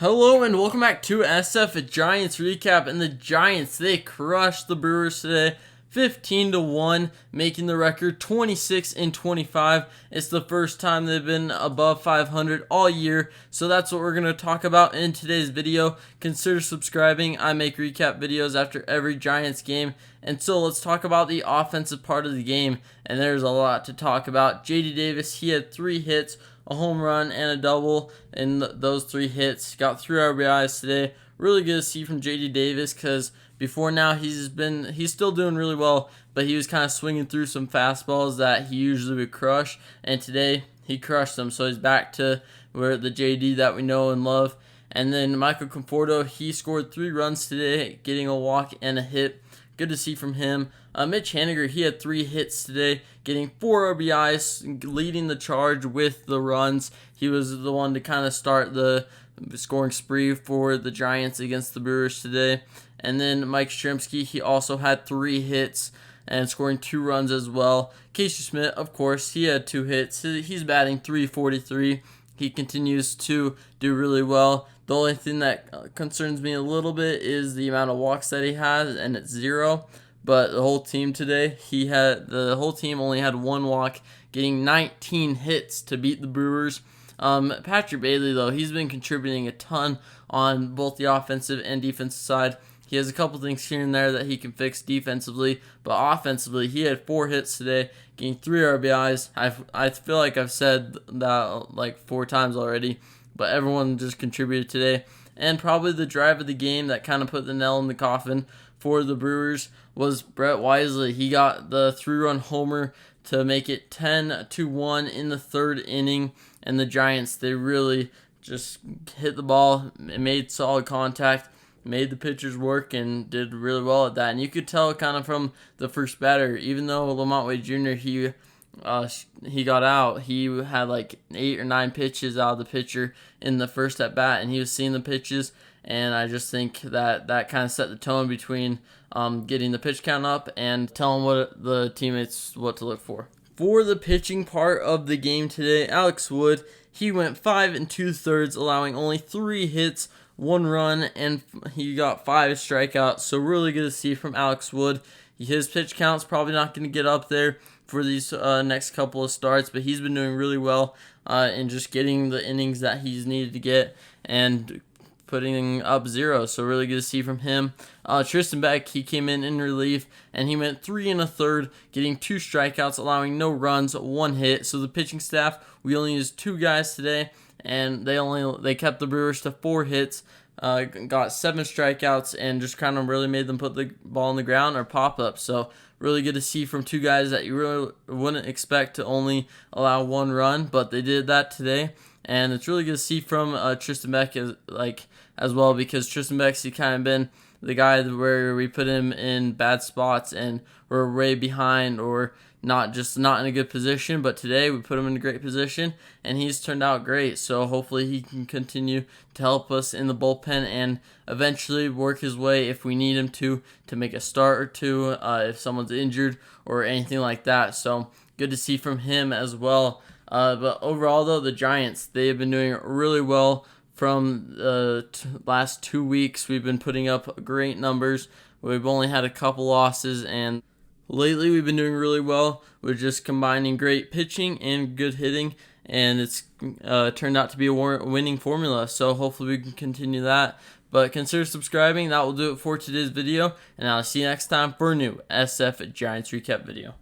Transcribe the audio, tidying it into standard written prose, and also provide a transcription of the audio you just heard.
Hello and welcome back to SF Giants recap. And the Giants, they crushed the Brewers today, 15-1, making the record 26-25. It's the first time they've been above 500 all year, so that's what we're going to talk about in today's video. Consider subscribing. I make recap videos after every Giants game. And so let's talk about the offensive part of the game, and there's a lot to talk about. J.D. Davis, he had 3 hits, a home run, and a double in those 3 hits. Got 3 RBIs today. Really good to see from J.D. Davis, because before now he's still doing really well, but he was kind of swinging through some fastballs that he usually would crush, and today he crushed them. So he's back to where the J.D. that we know and love. And then Michael Conforto, he scored 3 runs today, getting a walk and a hit. Good to see from him. Mitch Haniger, he had 3 hits today, getting 4 RBIs, leading the charge with the runs. He was the one to kind of start the scoring spree for the Giants against the Brewers today. And then Mike Strzemski, he also had 3 hits and scoring 2 runs as well. Casey Schmidt, of course, he had 2 hits. He's batting .343. He continues to do really well. The only thing that concerns me a little bit is the amount of walks that he has, and it's 0. But the whole team today, the whole team only had 1 walk, getting 19 hits to beat the Brewers. Patrick Bailey, though, he's been contributing a ton on both the offensive and defensive side. He has a couple things here and there that he can fix defensively, but offensively, he had 4 hits today, getting 3 RBIs. I feel like I've said that like 4 times already, but everyone just contributed today. And probably the drive of the game that kind of put the nail in the coffin for the Brewers was Brett Wisely. He got the 3-run homer to make it 10-1 in the 3rd inning, and the Giants, they really just hit the ball, made solid contact, made the pitchers work, and did really well at that. And you could tell kind of from the first batter, even though Lamont Wade Jr., he got out, he had like 8 or 9 pitches out of the pitcher in the first at bat, and he was seeing the pitches. And I just think that kind of set the tone between getting the pitch count up and telling the teammates what to look for. For the pitching part of the game today, Alex Wood, he went 5 2/3, allowing only 3 hits, 1 run, and he got 5 strikeouts. So really good to see from Alex Wood. His pitch count's probably not going to get up there for these next couple of starts, but he's been doing really well in just getting the innings that he's needed to get and putting up 0. So really good to see from him. Tristan Beck, he came in relief, and he went 3 1/3, getting 2 strikeouts, allowing no runs, 1 hit. So the pitching staff, we only used 2 guys today, and they kept the Brewers to 4 hits, got 7 strikeouts, and just kind of really made them put the ball on the ground or pop up. So really good to see from 2 guys that you really wouldn't expect to only allow 1 run, but they did that today. And it's really good to see from Tristan Beck as well, because Tristan Beck's kind of been the guy where we put him in bad spots and we're way behind or not in a good position. But today we put him in a great position, and he's turned out great. So hopefully he can continue to help us in the bullpen and eventually work his way, if we need him to make a start or 2, if someone's injured or anything like that. So good to see from him as well. But overall, though, the Giants, they have been doing really well from the last 2 weeks. We've been putting up great numbers. We've only had a couple losses, and lately we've been doing really well with just combining great pitching and good hitting, and it's turned out to be a winning formula. So hopefully we can continue that. But consider subscribing. That will do it for today's video, and I'll see you next time for a new SF Giants recap video.